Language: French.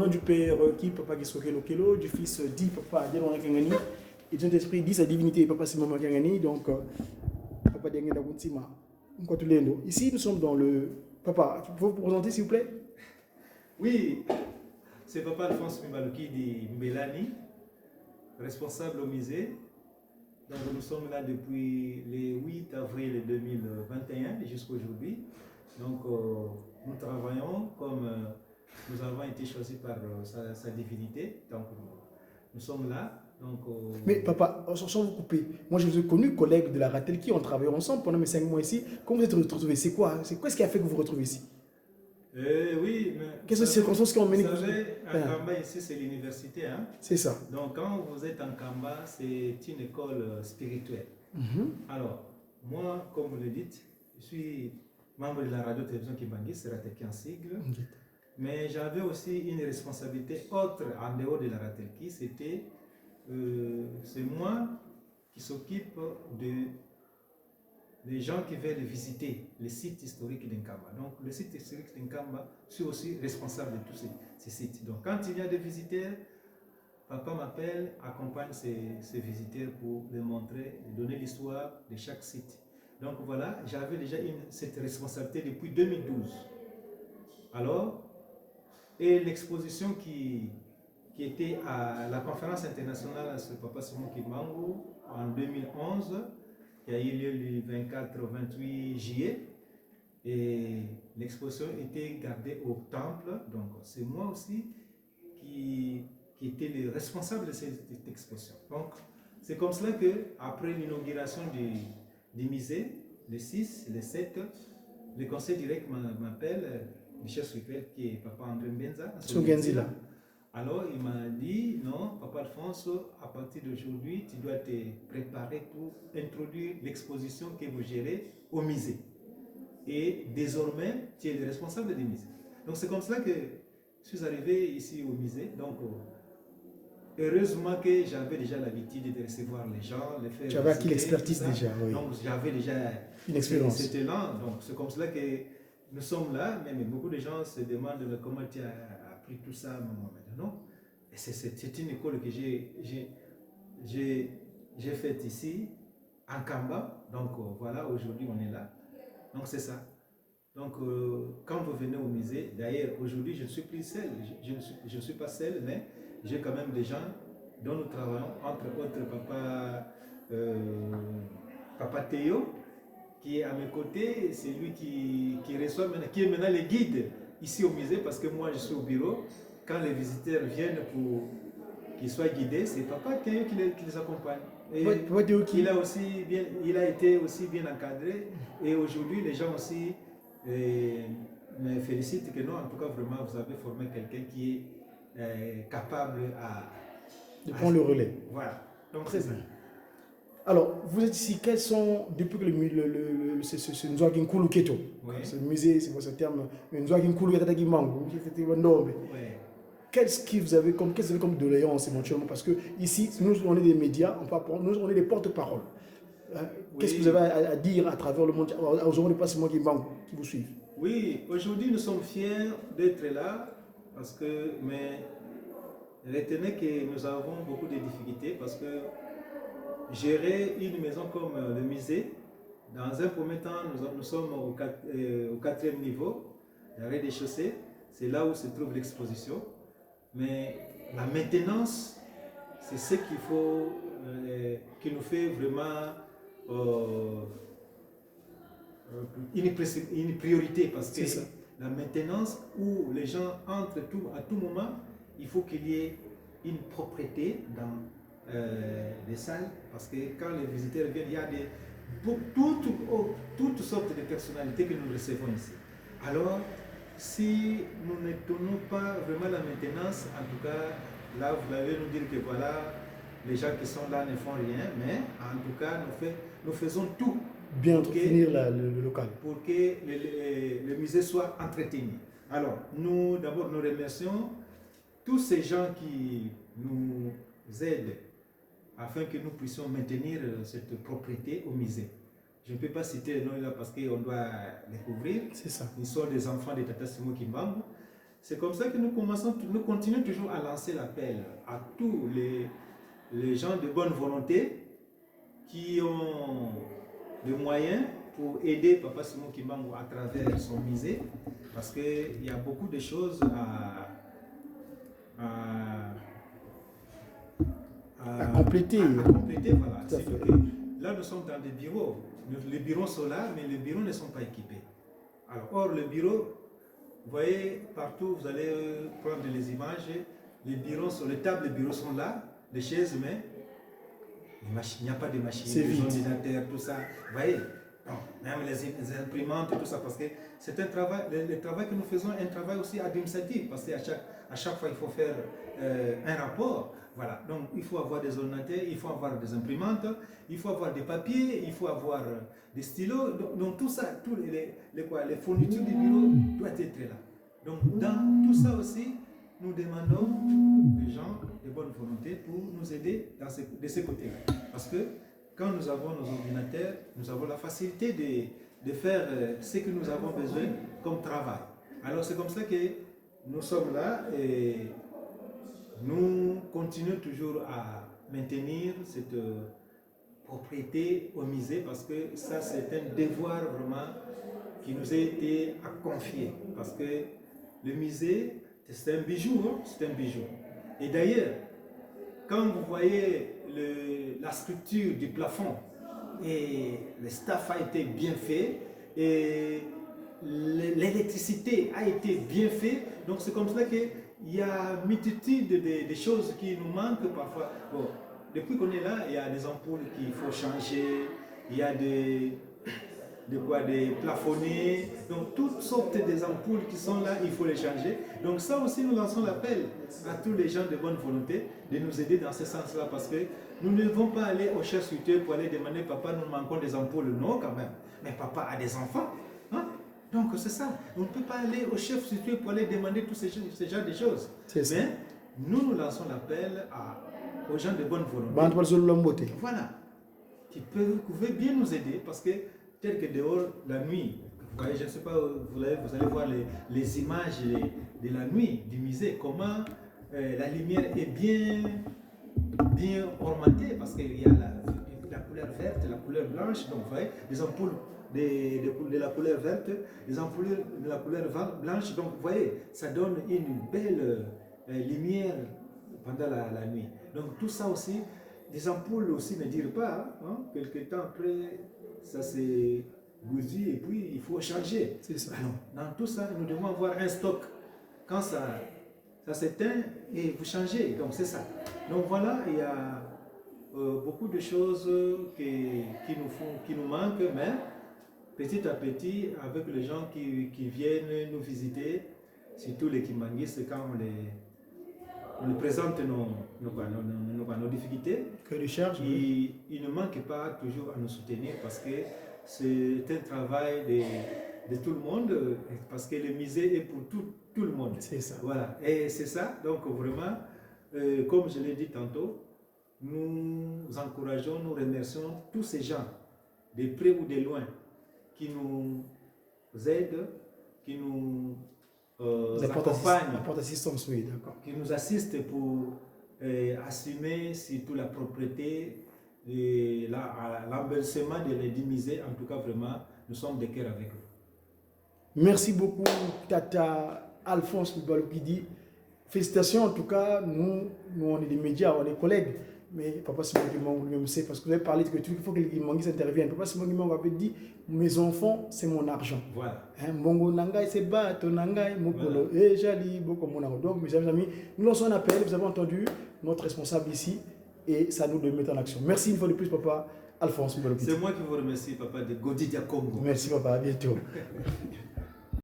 nom du Père qui papa qui soit Kelo, du Fils dit papa Dieu Kangani, et du Saint-Esprit dit sa divinité papa c'est Maman Kangani, donc papa Dieu Kuntima. Ici nous sommes dans le papa. Vous vous présenter s'il vous plaît? Oui, c'est papa Alphonse Mibaluki de Mbelani, responsable au musée. Donc nous sommes là depuis le 8 avril 2021 jusqu'à aujourd'hui. Donc nous travaillons comme nous avons été choisis par sa divinité. Donc nous sommes là. Donc, Mais papa, sans vous couper, moi je vous ai connu collègue de la Ratel qui ont travaillé ensemble pendant mes 5 mois ici. Comment vous êtes retrouvés? C'est quoi ce qui a fait que vous vous retrouvez ici? Oui, mais quelles sont les circonstances qui ont mené? Vous savez, en Kamba ici c'est l'université. Hein? C'est ça. Donc quand vous êtes en Kamba, c'est une école spirituelle. Alors, moi, comme vous le dites, je suis membre de la radio-télévision Kimbangi, c'est Ratelki en sigle. Mais j'avais aussi une responsabilité autre en dehors de la Ratelki, c'est moi qui s'occupe des gens qui veulent visiter les sites historiques d'Nkamba. Donc, le site historique d'Nkamba, je suis aussi responsable de tous ces sites. Donc, quand il y a des visiteurs, papa m'appelle, accompagne ces visiteurs pour les montrer, donner l'histoire de chaque site. Donc voilà, j'avais déjà cette responsabilité depuis 2012. Alors, et l'exposition qui était à la conférence internationale sur Papa Simon Kimbangu en 2011, qui a eu lieu le 24-28 juillet, et l'exposition était gardée au temple. Donc c'est moi aussi qui était le responsable de cette exposition. Donc c'est comme cela qu'après l'inauguration du musée, le 6, le 7, le conseil direct m'appelle, le chef spirituel qui est Papa André Mbenza. Alors il m'a dit, non, Papa Alphonse, à partir d'aujourd'hui, tu dois te préparer pour introduire l'exposition que vous gérez au musée. Et désormais, tu es le responsable du musée. Donc c'est comme cela que je suis arrivé ici au musée. Donc heureusement que j'avais déjà l'habitude de recevoir les gens, les faire. Tu avais acquis l'expertise déjà, oui. Donc j'avais déjà une expérience. C'était là, donc c'est comme cela que nous sommes là, mais beaucoup de gens se demandent comment tu as appris tout ça, maman. Non, c'est une école que j'ai faite ici, en Kamba. Donc voilà, aujourd'hui on est là. Donc c'est ça. Donc quand vous venez au musée, d'ailleurs aujourd'hui je ne suis plus seul, je ne suis pas seul, mais j'ai quand même des gens dont nous travaillons, entre autres Papa Théo, qui est à mes côtés, c'est lui qui reçoit maintenant, qui est maintenant le guide ici au musée, parce que moi je suis au bureau. Quand les visiteurs viennent pour qu'ils soient guidés, c'est Papa Théo qui les accompagne. Et il a été aussi bien encadré, et aujourd'hui les gens aussi me félicitent que non, en tout cas vraiment vous avez formé quelqu'un qui est capable de prendre le relais. Voilà, donc c'est ça. Alors, vous êtes ici, quels sont, depuis que ce Nzouaki Nkulu Keto, ce musée, c'est quoi ce terme, Nzouaki Nkulu Keto, qu'est-ce que vous avez comme doléance éventuellement? Parce que ici, nous, on est des médias, on est des porte-parole. Qu'est-ce que vous avez à dire à travers le monde, aux gens de Passement qui vous suivent? Oui, aujourd'hui, nous sommes fiers d'être là, parce que, mais retenez que nous avons beaucoup de difficultés, parce que gérer une maison comme le musée, dans un premier temps, nous sommes au 4e niveau, le rez-de-chaussée, c'est là où se trouve l'exposition. Mais la maintenance, c'est ce qu'il faut, qui nous fait vraiment une priorité, parce que la maintenance où les gens entrent à tout moment, il faut qu'il y ait une propreté dans les salles, parce que quand les visiteurs viennent, il y a toutes sortes de personnalités que nous recevons ici. Alors, si nous ne tenons pas vraiment la maintenance, en tout cas, là, vous allez nous dire que voilà, les gens qui sont là ne font rien, mais en tout cas, nous faisons tout bien entretenir le local. Pour que le musée soit entretenu. Alors, nous, d'abord, nous remercions tous ces gens qui nous aident afin que nous puissions maintenir cette propriété au musée. Je ne peux pas citer les noms là parce qu'on doit les couvrir. C'est ça. Ils sont des enfants de Tata Simon Kimbangu. c'est comme ça que nous continuons toujours à lancer l'appel à tous les gens de bonne volonté qui ont les moyens pour aider Papa Simon Kimbangu à travers son musée, parce qu'il y a beaucoup de choses à compléter. Voilà. Là, nous sommes dans des bureaux. Les bureaux sont là, mais les bureaux ne sont pas équipés. Alors, or, le bureau, vous voyez, partout, vous allez prendre les images, les tables de bureaux sont là, les chaises, mais il n'y a pas de machines, des ordinateurs, tout ça. Vous voyez, non, même les imprimantes, tout ça, parce que c'est un travail, le travail que nous faisons est un travail aussi administratif, parce qu'à chaque fois, il faut faire un rapport. Voilà, donc il faut avoir des ordinateurs, il faut avoir des imprimantes, il faut avoir des papiers, il faut avoir des stylos. Donc tout ça, tous les fournitures du bureau doivent être là. Donc dans tout ça aussi, nous demandons aux gens de bonne volonté pour nous aider de ce côté-là. Parce que quand nous avons nos ordinateurs, nous avons la facilité de faire ce que nous avons besoin comme travail. Alors c'est comme ça que nous sommes là et nous continuons toujours à maintenir cette propriété au musée, parce que ça c'est un devoir vraiment qui nous a été confié, parce que le musée c'est un bijou, hein? C'est un bijou. Et d'ailleurs, quand vous voyez la structure du plafond, et le staff a été bien fait, et l'électricité a été bien fait, donc c'est comme ça qu'il y a une multitude de choses qui nous manquent parfois. Bon, depuis qu'on est là, il y a des ampoules qu'il faut changer, il y a des plafonnés, donc toutes sortes des ampoules qui sont là, il faut les changer. Donc ça aussi, nous lançons l'appel à tous les gens de bonne volonté de nous aider dans ce sens-là, parce que nous ne devons pas aller au chef structure pour aller demander, papa, nous manquons des ampoules. Non, quand même. Mais papa a des enfants. Hein? Donc c'est ça. On ne peut pas aller au chef structure pour aller demander tous ces genres de choses. Mais nous lançons l'appel aux gens de bonne volonté. Voilà. Qui peuvent bien nous aider, parce que tel que dehors, la nuit, vous voyez, je ne sais pas, vous allez voir les images de la nuit du musée, comment la lumière est bien ornementée, parce qu'il y a la couleur verte, la couleur blanche, donc vous voyez, des ampoules de la couleur verte, des ampoules de la couleur blanche, donc vous voyez, ça donne une belle lumière pendant la nuit. Donc tout ça aussi, des ampoules aussi ne dirent pas, hein, quelque temps après, ça c'est bousillé et puis il faut changer. C'est ça. Alors, dans tout ça, nous devons avoir un stock. Quand ça s'éteint, et vous changez. Donc c'est ça. Donc voilà, il y a beaucoup de choses qui nous manquent, mais petit à petit, avec les gens qui viennent nous visiter, surtout les Kimbanguistes, quand on les présente nos difficultés, ils ne manquent pas toujours à nous soutenir, parce que c'est un travail de tout le monde, parce que le musée est pour tout le monde. C'est ça. Voilà. Et c'est ça. Donc vraiment, comme je l'ai dit tantôt, nous encourageons, nous remercions tous ces gens, de près ou de loin, qui nous aident, qui nous accompagnent, assistance, oui, d'accord. qui nous assistent pour assumer surtout la propriété et l'embellissement du musée. En tout cas, vraiment, nous sommes de cœur avec vous. Merci beaucoup, Tata Alphonse Mbalokidi. Félicitations, en tout cas, nous on est des médias, on est collègues. Mais Papa Simon Kimbangu lui-même sait, parce que vous avez parlé que il faut que les Kimbanguistes interviennent. Papa Simon Kimbangu avait dit, mes enfants, c'est mon argent. Voilà. Mongo nangai c'est bato nangai mokolo et jali boko monango. Donc mes amis, nous lançons un appel. Vous avez entendu notre responsable ici, et ça nous de mettre en action. Merci une fois de plus, Papa Alphonse Mbalokidi. C'est moi qui vous remercie, Papa de Godidia Congo. Merci, Papa. À bientôt.